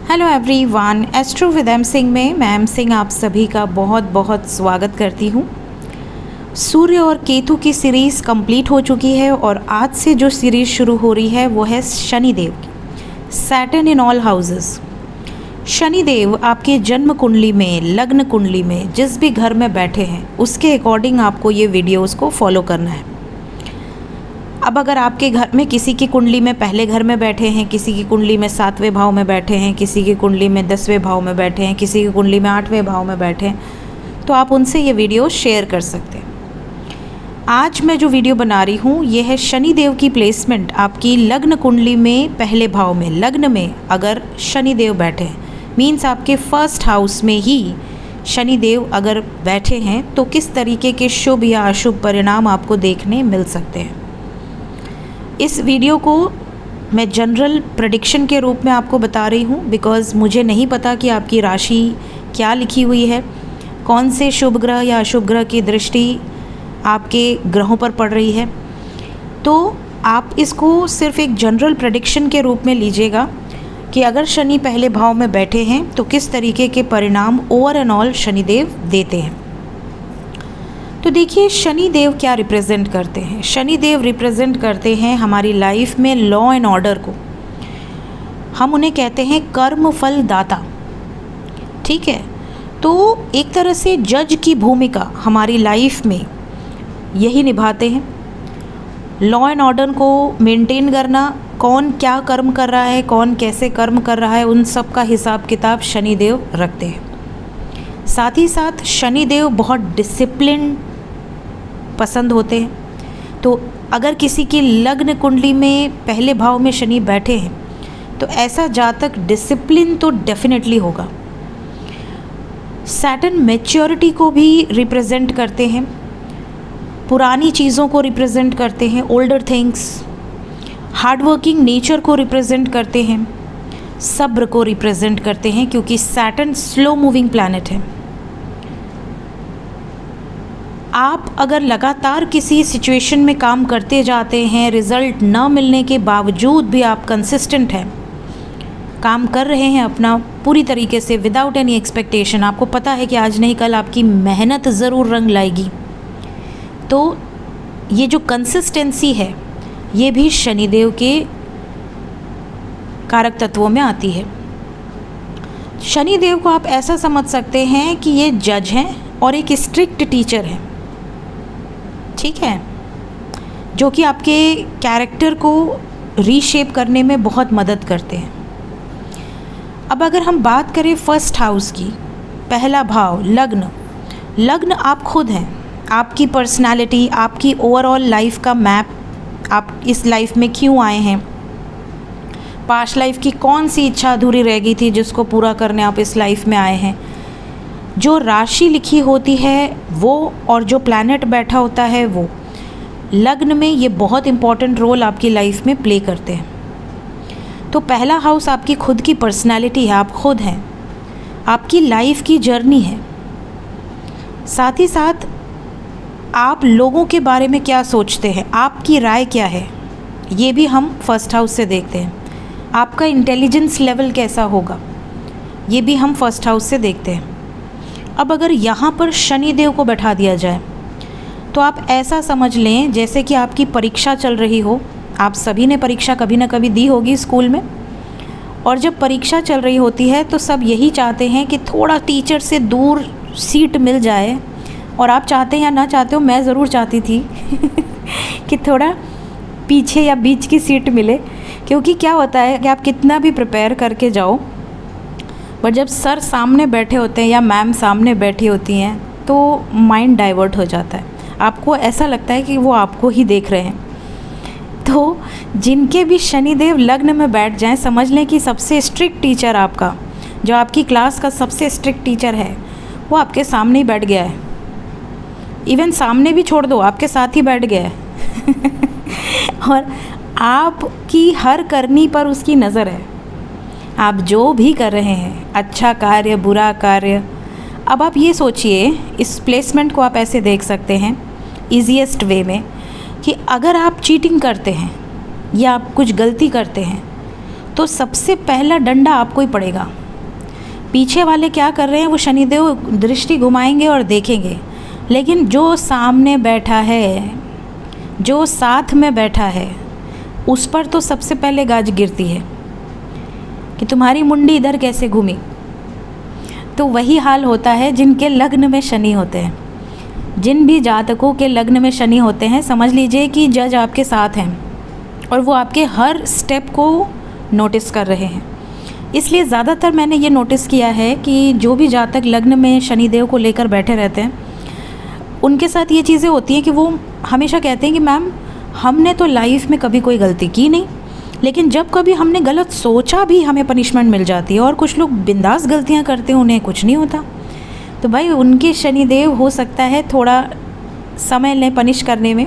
Hello everyone, astro with M Singh में मैं M Singh आप सभी का बहुत बहुत स्वागत करती हूँ। सूर्य और केतु की सीरीज़ कंप्लीट हो चुकी है और आज से जो सीरीज़ शुरू हो रही है वो है शनिदेव की, Saturn in all houses. Shanidev आपके जन्म कुंडली में, लग्न कुंडली में जिस भी घर में बैठे हैं उसके अकॉर्डिंग आपको ये वीडियोज़ को फॉलो करना है। अब अगर आपके घर में किसी की कुंडली में पहले घर में बैठे हैं, किसी की कुंडली में 7वें भाव में बैठे हैं, किसी की कुंडली में 10वें भाव में बैठे हैं, किसी की कुंडली में 8वें भाव में बैठे हैं, तो आप उनसे ये वीडियो शेयर कर सकते हैं। आज मैं जो वीडियो बना रही हूँ ये है शनिदेव की प्लेसमेंट आपकी लग्न कुंडली में पहले भाव में, लग्न में अगर शनिदेव बैठे हैं, मीन्स आपके फर्स्ट हाउस में ही शनिदेव अगर बैठे हैं तो किस तरीके के शुभ या अशुभ परिणाम आपको देखने मिल सकते हैं। इस वीडियो को मैं जनरल प्रेडिक्शन के रूप में आपको बता रही हूँ, बिकॉज़ मुझे नहीं पता कि आपकी राशि क्या लिखी हुई है, कौन से शुभ ग्रह या अशुभ ग्रह की दृष्टि आपके ग्रहों पर पड़ रही है। तो आप इसको सिर्फ एक जनरल प्रेडिक्शन के रूप में लीजिएगा कि अगर शनि पहले भाव में बैठे हैं तो किस तरीके के परिणाम ओवर एंड ऑल शनिदेव देते हैं। तो देखिए, शनिदेव क्या रिप्रेजेंट करते हैं। शनिदेव रिप्रेजेंट करते हैं हमारी लाइफ में लॉ एंड ऑर्डर को। हम उन्हें कहते हैं कर्म फल दाता, ठीक है। तो एक तरह से जज की भूमिका हमारी लाइफ में यही निभाते हैं, लॉ एंड ऑर्डर को मेंटेन करना। कौन क्या कर्म कर रहा है, कौन कैसे कर्म कर रहा है, उन सब का हिसाब किताब शनिदेव रखते हैं। साथ ही साथ शनिदेव बहुत डिसिप्लिन पसंद होते हैं। तो अगर किसी की लग्न कुंडली में पहले भाव में शनि बैठे हैं तो ऐसा जातक डिसिप्लिन तो डेफिनेटली होगा। सैटर्न मैच्योरिटी को भी रिप्रेजेंट करते हैं, पुरानी चीज़ों को रिप्रेजेंट करते हैं, ओल्डर थिंग्स। हार्डवर्किंग नेचर को रिप्रेजेंट करते हैं, सब्र को रिप्रेजेंट करते हैं, क्योंकि सैटर्न स्लो मूविंग प्लैनेट है। आप अगर लगातार किसी सिचुएशन में काम करते जाते हैं, रिज़ल्ट न मिलने के बावजूद भी आप कंसिस्टेंट हैं, काम कर रहे हैं अपना पूरी तरीके से विदाउट एनी एक्सपेक्टेशन, आपको पता है कि आज नहीं कल आपकी मेहनत ज़रूर रंग लाएगी, तो ये जो कंसिस्टेंसी है ये भी शनिदेव के कारक तत्वों में आती है। शनिदेव को आप ऐसा समझ सकते हैं कि ये जज हैं और एक स्ट्रिक्ट टीचर हैं, ठीक है, जो कि आपके कैरेक्टर को रीशेप करने में बहुत मदद करते हैं। अब अगर हम बात करें फर्स्ट हाउस की, पहला भाव लग्न, लग्न आप खुद हैं, आपकी पर्सनालिटी, आपकी ओवरऑल लाइफ का मैप, आप इस लाइफ में क्यों आए हैं, पास्ट लाइफ की कौन सी इच्छा अधूरी रह गई थी जिसको पूरा करने आप इस लाइफ में आए हैं। जो राशि लिखी होती है वो और जो प्लैनेट बैठा होता है वो लग्न में, ये बहुत इम्पॉर्टेंट रोल आपकी लाइफ में प्ले करते हैं। तो पहला हाउस आपकी खुद की पर्सनालिटी है, आप खुद हैं, आपकी लाइफ की जर्नी है। साथ ही साथ आप लोगों के बारे में क्या सोचते हैं, आपकी राय क्या है, ये भी हम फर्स्ट हाउस से देखते हैं। आपका इंटेलिजेंस लेवल कैसा होगा, ये भी हम फर्स्ट हाउस से देखते हैं। अब अगर यहाँ पर शनिदेव को बैठा दिया जाए तो आप ऐसा समझ लें जैसे कि आपकी परीक्षा चल रही हो। आप सभी ने परीक्षा कभी ना कभी दी होगी स्कूल में, और जब परीक्षा चल रही होती है तो सब यही चाहते हैं कि थोड़ा टीचर से दूर सीट मिल जाए, और आप चाहते हैं या ना चाहते हो, मैं ज़रूर चाहती थी कि थोड़ा पीछे या बीच की सीट मिले, क्योंकि क्या होता है कि आप कितना भी प्रिपेयर करके जाओ, पर जब सर सामने बैठे होते हैं या मैम सामने बैठी होती हैं तो माइंड डाइवर्ट हो जाता है, आपको ऐसा लगता है कि वो आपको ही देख रहे हैं। तो जिनके भी शनिदेव लग्न में बैठ जाएं, समझ लें कि सबसे स्ट्रिक्ट टीचर आपका, जो आपकी क्लास का सबसे स्ट्रिक्ट टीचर है, वो आपके सामने ही बैठ गया है। इवन सामने भी छोड़ दो, आपके साथ ही बैठ गया है और आपकी हर करनी पर उसकी नज़र है। आप जो भी कर रहे हैं, अच्छा कार्य, बुरा कार्य, अब आप ये सोचिए, इस प्लेसमेंट को आप ऐसे देख सकते हैं ईजीएस्ट वे में कि अगर आप चीटिंग करते हैं या आप कुछ गलती करते हैं तो सबसे पहला डंडा आपको ही पड़ेगा। पीछे वाले क्या कर रहे हैं वो शनिदेव दृष्टि घुमाएंगे और देखेंगे, लेकिन जो सामने बैठा है, जो साथ में बैठा है, उस पर तो सबसे पहले गाज गिरती है कि तुम्हारी मुंडी इधर कैसे घूमी। तो वही हाल होता है जिनके लग्न में शनि होते हैं। जिन भी जातकों के लग्न में शनि होते हैं, समझ लीजिए कि जज आपके साथ हैं और वो आपके हर स्टेप को नोटिस कर रहे हैं। इसलिए ज़्यादातर मैंने ये नोटिस किया है कि जो भी जातक लग्न में शनिदेव को लेकर बैठे रहते हैं, उनके साथ ये चीज़ें होती हैं कि वो हमेशा कहते हैं कि मैम हमने तो लाइफ में कभी कोई गलती की नहीं, लेकिन जब कभी हमने गलत सोचा भी हमें पनिशमेंट मिल जाती है। और कुछ लोग बिंदास गलतियां करते हैं, उन्हें कुछ नहीं होता। तो भाई उनके शनिदेव हो सकता है थोड़ा समय लें पनिश करने में,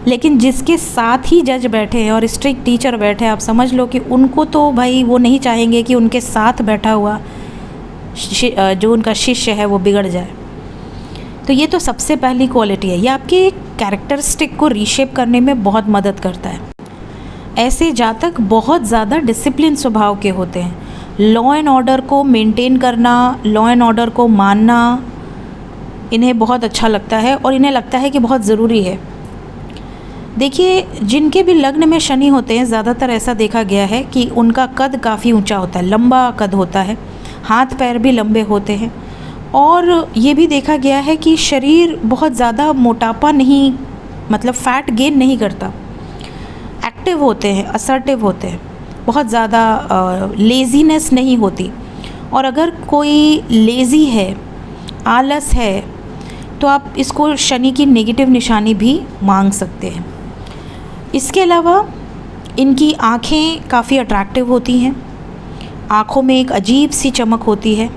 लेकिन जिसके साथ ही जज बैठे हैं और स्ट्रिक्ट टीचर बैठे हैं, आप समझ लो कि उनको तो भाई वो नहीं चाहेंगे कि उनके साथ बैठा हुआ जो उनका शिष्य है वो बिगड़ जाए। तो ये तो सबसे पहली क्वालिटी है, ये आपके कैरेक्टरिस्टिक को रीशेप करने में बहुत मदद करता है। ऐसे जातक बहुत ज़्यादा डिसिप्लिन स्वभाव के होते हैं। लॉ एंड ऑर्डर को मेंटेन करना, लॉ एंड ऑर्डर को मानना इन्हें बहुत अच्छा लगता है और इन्हें लगता है कि बहुत ज़रूरी है। देखिए, जिनके भी लग्न में शनि होते हैं, ज़्यादातर ऐसा देखा गया है कि उनका कद काफ़ी ऊंचा होता है, लंबा कद होता है, हाथ पैर भी लंबे होते हैं। और ये भी देखा गया है कि शरीर बहुत ज़्यादा मोटापा नहीं, मतलब फ़ैट गेन नहीं करता, एक्टिव होते हैं, असर्टिव होते हैं, बहुत ज़्यादा लेज़ीनेस नहीं होती। और अगर कोई लेज़ी है, आलस है, तो आप इसको शनि की नेगेटिव निशानी भी मांग सकते हैं। इसके अलावा इनकी आँखें काफ़ी अट्रैक्टिव होती हैं, आँखों में एक अजीब सी चमक होती है।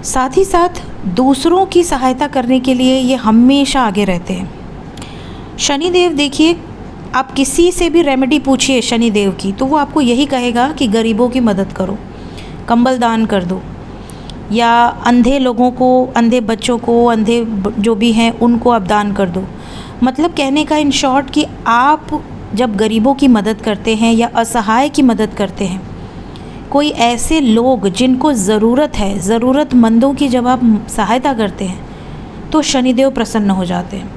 साथ ही साथ दूसरों की सहायता करने के लिए ये हमेशा आगे रहते हैं। शनिदेव देखिए, आप किसी से भी रेमेडी पूछिए शनिदेव की, तो वो आपको यही कहेगा कि गरीबों की मदद करो, कंबल दान कर दो, या अंधे लोगों को, अंधे बच्चों को, अंधे जो भी हैं उनको आप दान कर दो। मतलब कहने का इन शॉर्ट कि आप जब गरीबों की मदद करते हैं या असहाय की मदद करते हैं, कोई ऐसे लोग जिनको ज़रूरत है, ज़रूरतमंदों की जब आप सहायता करते हैं, तो शनिदेव प्रसन्न हो जाते हैं।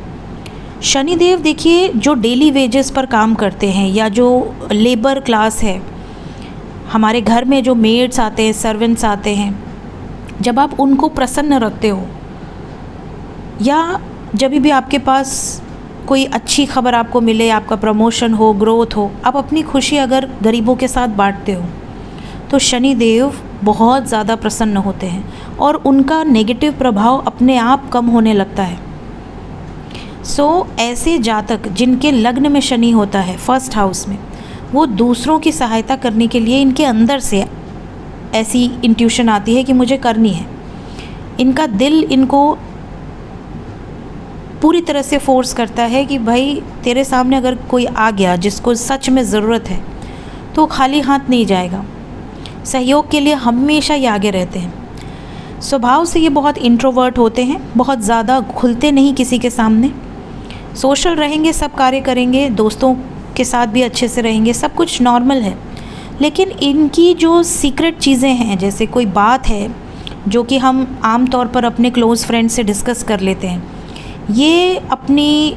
शनिदेव देखिए, जो डेली वेजेस पर काम करते हैं या जो लेबर क्लास है, हमारे घर में जो मेड्स आते हैं, सर्वेंट्स आते हैं, जब आप उनको प्रसन्न रखते हो, या जब भी आपके पास कोई अच्छी खबर आपको मिले, आपका प्रमोशन हो, ग्रोथ हो, आप अपनी खुशी अगर गरीबों के साथ बांटते हो, तो शनिदेव बहुत ज़्यादा प्रसन्न होते हैं और उनका नेगेटिव प्रभाव अपने आप कम होने लगता है। ऐसे जातक जिनके लग्न में शनि होता है फर्स्ट हाउस में, वो दूसरों की सहायता करने के लिए इनके अंदर से ऐसी इंट्यूशन आती है कि मुझे करनी है। इनका दिल इनको पूरी तरह से फोर्स करता है कि भाई तेरे सामने अगर कोई आ गया जिसको सच में ज़रूरत है, तो खाली हाथ नहीं जाएगा। सहयोग के लिए हमेशा ये आगे रहते हैं। स्वभाव से ये बहुत इंट्रोवर्ट होते हैं, बहुत ज़्यादा खुलते नहीं किसी के सामने, सोशल रहेंगे, सब कार्य करेंगे, दोस्तों के साथ भी अच्छे से रहेंगे, सब कुछ नॉर्मल है। लेकिन इनकी जो सीक्रेट चीज़ें हैं, जैसे कोई बात है जो कि हम आम तौर पर अपने क्लोज़ फ्रेंड से डिस्कस कर लेते हैं, ये अपनी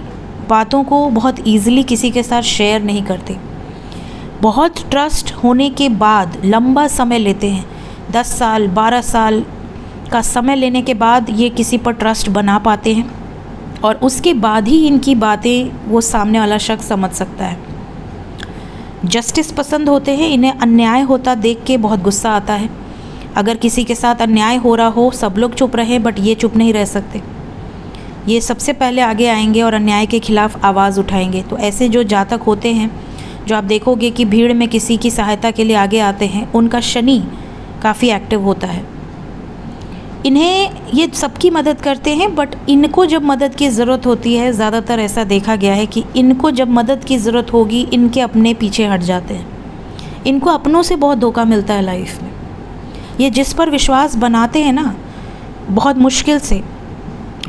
बातों को बहुत ईज़िली किसी के साथ शेयर नहीं करते। बहुत ट्रस्ट होने के बाद लंबा समय लेते हैं, 10 साल 12 साल का समय लेने के बाद ये किसी पर ट्रस्ट बना पाते हैं, और उसके बाद ही इनकी बातें वो सामने वाला शख्स समझ सकता है। जस्टिस पसंद होते हैं, इन्हें अन्याय होता देख के बहुत गुस्सा आता है। अगर किसी के साथ अन्याय हो रहा हो, सब लोग चुप रहे, बट ये चुप नहीं रह सकते, ये सबसे पहले आगे आएंगे और अन्याय के खिलाफ आवाज़ उठाएंगे। तो ऐसे जो जातक होते हैं, जो आप देखोगे कि भीड़ में किसी की सहायता के लिए आगे आते हैं, उनका शनि काफ़ी एक्टिव होता है। इन्हें ये सबकी मदद करते हैं, बट इनको जब मदद की ज़रूरत होती है, ज़्यादातर ऐसा देखा गया है कि इनको जब मदद की ज़रूरत होगी, इनके अपने पीछे हट जाते हैं। इनको अपनों से बहुत धोखा मिलता है लाइफ में। ये जिस पर विश्वास बनाते हैं ना, बहुत मुश्किल से,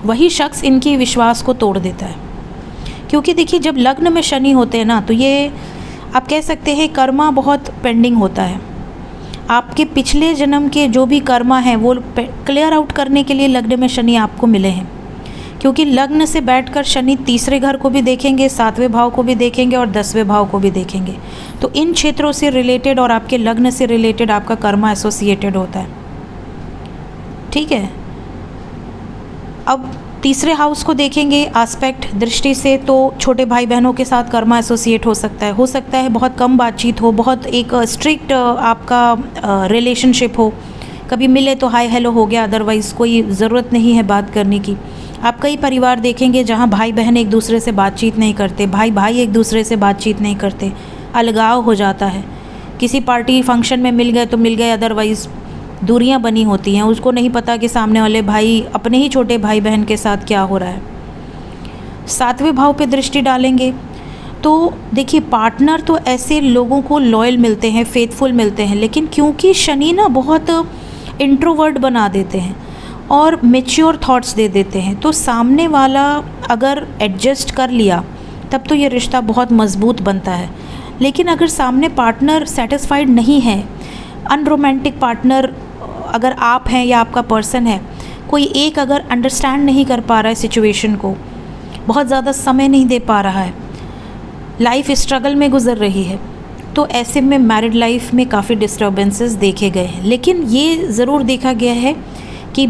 वही शख्स इनकी विश्वास को तोड़ देता है। क्योंकि देखिए, जब लग्न में शनि होते हैं ना, तो ये आप कह सकते हैं कर्मा बहुत पेंडिंग होता है। आपके पिछले जन्म के जो भी कर्मा हैं वो क्लियर आउट करने के लिए लग्न में शनि आपको मिले हैं, क्योंकि लग्न से बैठकर शनि तीसरे घर को भी देखेंगे, 7वें भाव को भी देखेंगे और 10वें भाव को भी देखेंगे। तो इन क्षेत्रों से रिलेटेड और आपके लग्न से रिलेटेड आपका कर्मा एसोसिएटेड होता है। ठीक है, अब तीसरे हाउस को देखेंगे एस्पेक्ट दृष्टि से, तो छोटे भाई बहनों के साथ कर्मा एसोसिएट हो सकता है बहुत कम बातचीत हो, बहुत एक स्ट्रिक्ट आपका रिलेशनशिप हो, कभी मिले तो हाय हेलो हो गया, अदरवाइज़ कोई ज़रूरत नहीं है बात करने की। आप कई परिवार देखेंगे जहाँ भाई बहन एक दूसरे से बातचीत नहीं करते, भाई भाई एक दूसरे से बातचीत नहीं करते, अलगाव हो जाता है। किसी पार्टी फंक्शन में मिल गए तो मिल गए, अदरवाइज़ दूरियां बनी होती हैं। उसको नहीं पता कि सामने वाले भाई अपने ही छोटे भाई बहन के साथ क्या हो रहा है। 7वें भाव पे दृष्टि डालेंगे तो देखिए पार्टनर तो ऐसे लोगों को लॉयल मिलते हैं, फेथफुल मिलते हैं, लेकिन क्योंकि शनि ना बहुत इंट्रोवर्ट बना देते हैं और मैच्योर थॉट्स दे देते हैं, तो सामने वाला अगर एडजस्ट कर लिया तब तो ये रिश्ता बहुत मजबूत बनता है। लेकिन अगर सामने पार्टनर सेटिस्फाइड नहीं है, अनरोमांटिक पार्टनर अगर आप हैं या आपका पर्सन है, कोई एक अगर अंडरस्टैंड नहीं कर पा रहा है सिचुएशन को, बहुत ज़्यादा समय नहीं दे पा रहा है, लाइफ स्ट्रगल में गुजर रही है, तो ऐसे में मैरिड लाइफ में काफ़ी डिस्टर्बेंसेस देखे गए हैं। लेकिन ये ज़रूर देखा गया है कि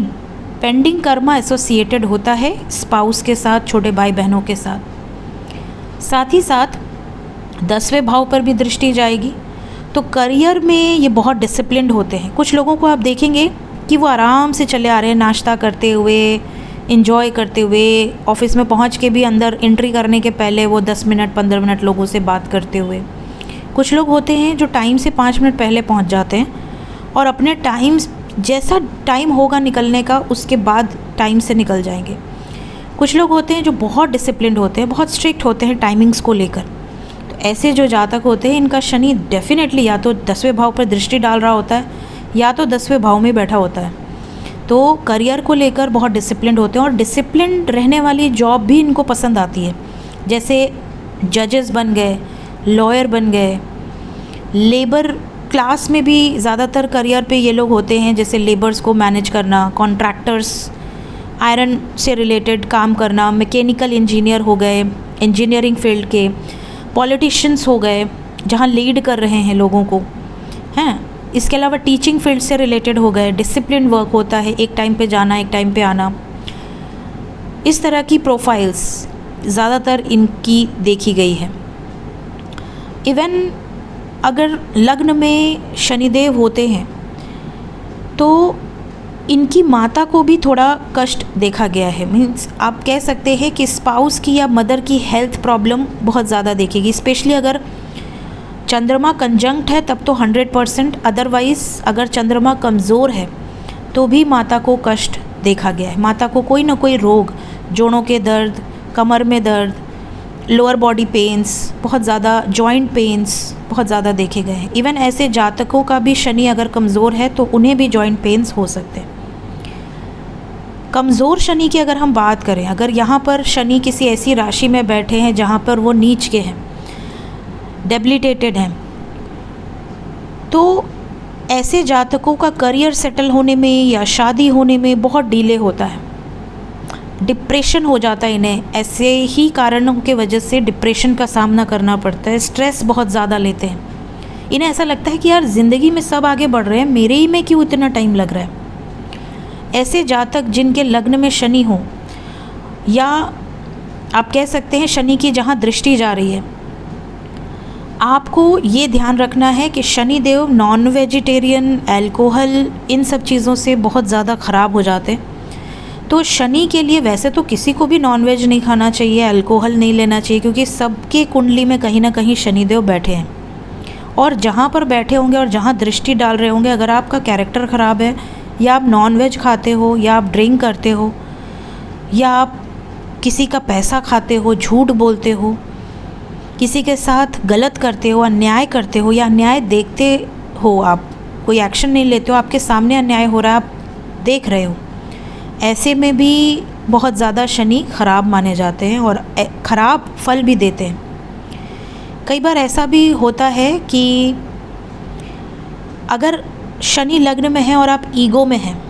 पेंडिंग कर्मा एसोसिएटेड होता है स्पाउस के साथ, छोटे भाई बहनों के साथ। साथ ही साथ 10वें भाव पर भी दृष्टि जाएगी तो करियर में ये बहुत डिसिप्लिन्ड होते हैं। कुछ लोगों को आप देखेंगे कि वो आराम से चले आ रहे हैं, नाश्ता करते हुए, एंजॉय करते हुए, ऑफिस में पहुंच के भी अंदर एंट्री करने के पहले वो 10 मिनट 15 मिनट लोगों से बात करते हुए। कुछ लोग होते हैं जो टाइम से 5 मिनट पहले पहुंच जाते हैं और अपने टाइम जैसा टाइम होगा निकलने का उसके बाद टाइम से निकल जाएंगे। कुछ लोग होते हैं जो बहुत डिसिप्लिन्ड होते हैं, बहुत स्ट्रिक्ट होते हैं टाइमिंग्स को लेकर। ऐसे जो जातक होते हैं इनका शनि डेफिनेटली या तो 10वें भाव पर दृष्टि डाल रहा होता है या तो 10वें भाव में बैठा होता है। तो करियर को लेकर बहुत डिसिप्लिन्ड होते हैं और डिसिप्लिन्ड रहने वाली जॉब भी इनको पसंद आती है। जैसे जजेस बन गए, लॉयर बन गए, लेबर क्लास में भी ज़्यादातर करियर पे ये लोग होते हैं, जैसे लेबर्स को मैनेज करना, कॉन्ट्रैक्टर्स, आयरन से रिलेटेड काम करना, मैकेनिकल इंजीनियर हो गए, इंजीनियरिंग फील्ड के, पॉलिटिशियंस हो गए जहाँ लीड कर रहे हैं लोगों को, हैं। इसके अलावा टीचिंग फील्ड से रिलेटेड हो गए, डिसिप्लिन वर्क होता है, एक टाइम पे जाना, एक टाइम पे आना। इस तरह की प्रोफाइल्स ज़्यादातर इनकी देखी गई है। इवन अगर लग्न में शनिदेव होते हैं तो इनकी माता को भी थोड़ा कष्ट देखा गया है। मीन्स आप कह सकते हैं कि स्पाउस की या मदर की हेल्थ प्रॉब्लम बहुत ज़्यादा देखेगी, स्पेशली अगर चंद्रमा कंजंक्ट है तब तो 100%, अदरवाइज़ अगर चंद्रमा कमज़ोर है तो भी माता को कष्ट देखा गया है। माता को कोई ना कोई रोग, जोड़ों के दर्द, कमर में दर्द, लोअर बॉडी पेन्स, बहुत ज़्यादा जॉइंट पेन्स बहुत ज़्यादा देखे गए हैं। इवन ऐसे जातकों का भी शनि अगर कमज़ोर है तो उन्हें भी जॉइंट पेन्स हो सकते हैं। कमज़ोर शनि की अगर हम बात करें, अगर यहाँ पर शनि किसी ऐसी राशि में बैठे हैं जहाँ पर वो नीच के हैं, डेबिलिटेटेड हैं, तो ऐसे जातकों का करियर सेटल होने में या शादी होने में बहुत डिले होता है। डिप्रेशन हो जाता है इन्हें, ऐसे ही कारणों के वजह से डिप्रेशन का सामना करना पड़ता है, स्ट्रेस बहुत ज़्यादा लेते हैं। इन्हें ऐसा लगता है कि यार ज़िंदगी में सब आगे बढ़ रहे हैं, मेरे ही में क्यों इतना टाइम लग रहा है। ऐसे जातक जिनके लग्न में शनि हो, या आप कह सकते हैं शनि की जहाँ दृष्टि जा रही है, आपको ये ध्यान रखना है कि Shani Dev non vegetarian, alcohol, इन सब चीज़ों से बहुत ज़्यादा ख़राब हो जाते हैं। तो शनि के लिए वैसे तो किसी को भी नॉनवेज नहीं खाना चाहिए, अल्कोहल नहीं लेना चाहिए, क्योंकि सबके कुंडली में कहीं ना कहीं शनिदेव बैठे हैं। और जहाँ पर बैठे होंगे और जहाँ दृष्टि डाल रहे होंगे, अगर आपका कैरेक्टर ख़राब है, या आप नॉनवेज खाते हो, या आप ड्रिंक करते हो, या आप किसी का पैसा खाते हो, झूठ बोलते हो, किसी के साथ गलत करते हो, अन्याय करते हो, या अन्याय देखते हो, आप कोई एक्शन नहीं लेते हो, आपके सामने अन्याय हो रहा है, आप देख रहे हो, ऐसे में भी बहुत ज़्यादा शनि ख़राब माने जाते हैं और ख़राब फल भी देते हैं। कई बार ऐसा भी होता है कि अगर शनि लग्न में है और आप ईगो में हैं,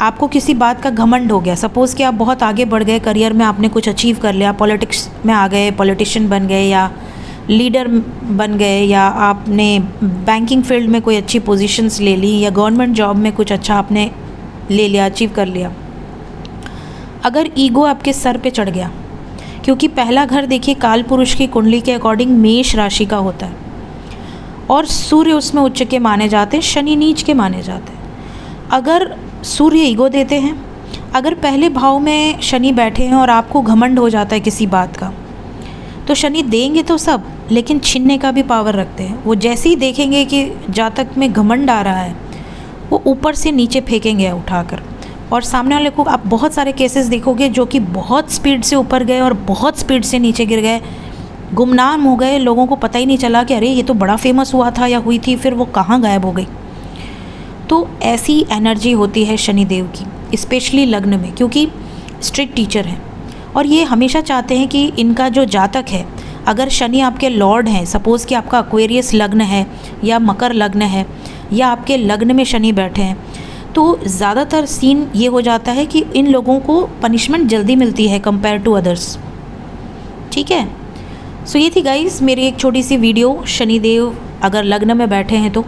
आपको किसी बात का घमंड हो गया, सपोज़ कि आप बहुत आगे बढ़ गए करियर में, आपने कुछ अचीव कर लिया, पॉलिटिक्स में आ गए, पॉलिटिशियन बन गए या लीडर बन गए, या आपने बैंकिंग फील्ड में कोई अच्छी पोजीशंस ले ली, या गवर्नमेंट जॉब में कुछ अच्छा आपने ले लिया, अचीव कर लिया। अगर ईगो आपके सर पे चढ़ गया, क्योंकि पहला घर देखिए काल पुरुष की कुंडली के अकॉर्डिंग मेष राशि का होता है और सूर्य उसमें उच्च के माने जाते हैं, शनि नीच के माने जाते हैं। अगर सूर्य ईगो देते हैं, अगर पहले भाव में शनि बैठे हैं और आपको घमंड हो जाता है किसी बात का, तो शनि देंगे तो सब, लेकिन छीनने का भी पावर रखते हैं। वो जैसे ही देखेंगे कि जातक में घमंड आ रहा है, वो ऊपर से नीचे फेंकेंगे उठाकर, और सामने वाले को आप बहुत सारे केसेस देखोगे जो कि बहुत स्पीड से ऊपर गए और बहुत स्पीड से नीचे गिर गए, गुमनाम हो गए, लोगों को पता ही नहीं चला कि अरे ये तो बड़ा फेमस हुआ था या हुई थी, फिर वो कहाँ गायब हो गई। तो ऐसी एनर्जी होती है शनिदेव की, स्पेशली लग्न में, क्योंकि स्ट्रिक्ट टीचर हैं और ये हमेशा चाहते हैं कि इनका जो जातक है, अगर शनि आपके लॉर्ड हैं, सपोज़ कि आपका एक्वेरियस लग्न है या मकर लग्न है या आपके लग्न में शनि बैठे हैं, तो ज़्यादातर सीन ये हो जाता है कि इन लोगों को पनिशमेंट जल्दी मिलती है कंपेयर टू अदर्स। ठीक है, सो ये थी गाइस मेरी एक छोटी सी वीडियो, शनिदेव अगर लग्न में बैठे हैं तो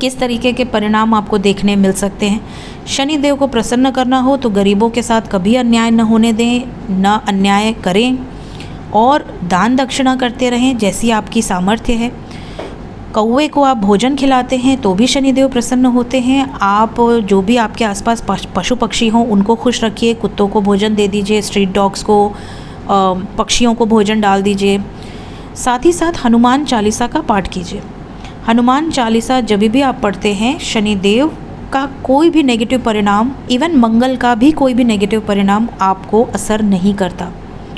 किस तरीके के परिणाम आपको देखने मिल सकते हैं। शनिदेव को प्रसन्न करना हो तो गरीबों के साथ कभी अन्याय न होने दें, न अन्याय करें और दान दक्षिणा करते रहें जैसी आपकी सामर्थ्य है। कौवे को आप भोजन खिलाते हैं तो भी शनिदेव प्रसन्न होते हैं। आप जो भी आपके आसपास पशु पक्षी हों उनको खुश रखिए, कुत्तों को भोजन दे दीजिए, स्ट्रीट डॉग्स को, पक्षियों को भोजन डाल दीजिए। साथ ही साथ हनुमान चालीसा का पाठ कीजिए। हनुमान चालीसा जब भी आप पढ़ते हैं, शनिदेव का कोई भी नेगेटिव परिणाम, इवन मंगल का भी कोई भी नेगेटिव परिणाम आपको असर नहीं करता,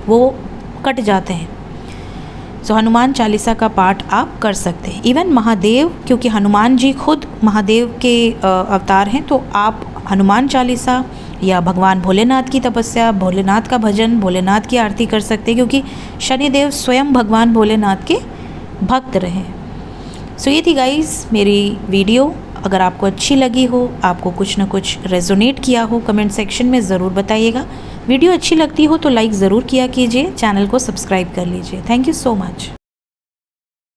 वो कट जाते हैं। सो हनुमान चालीसा का पाठ आप कर सकते हैं। इवन महादेव, क्योंकि हनुमान जी खुद महादेव के अवतार हैं, तो आप हनुमान चालीसा या भगवान भोलेनाथ की तपस्या, भोलेनाथ का भजन, भोलेनाथ की आरती कर सकते हैं, क्योंकि शनिदेव स्वयं भगवान भोलेनाथ के भक्त रहे। सो ये थी गाइस मेरी वीडियो। अगर आपको अच्छी लगी हो, आपको कुछ ना कुछ रेजोनेट किया हो, कमेंट सेक्शन में ज़रूर बताइएगा। वीडियो अच्छी लगती हो तो लाइक ज़रूर किया कीजिए, चैनल को सब्सक्राइब कर लीजिए। Thank you so much.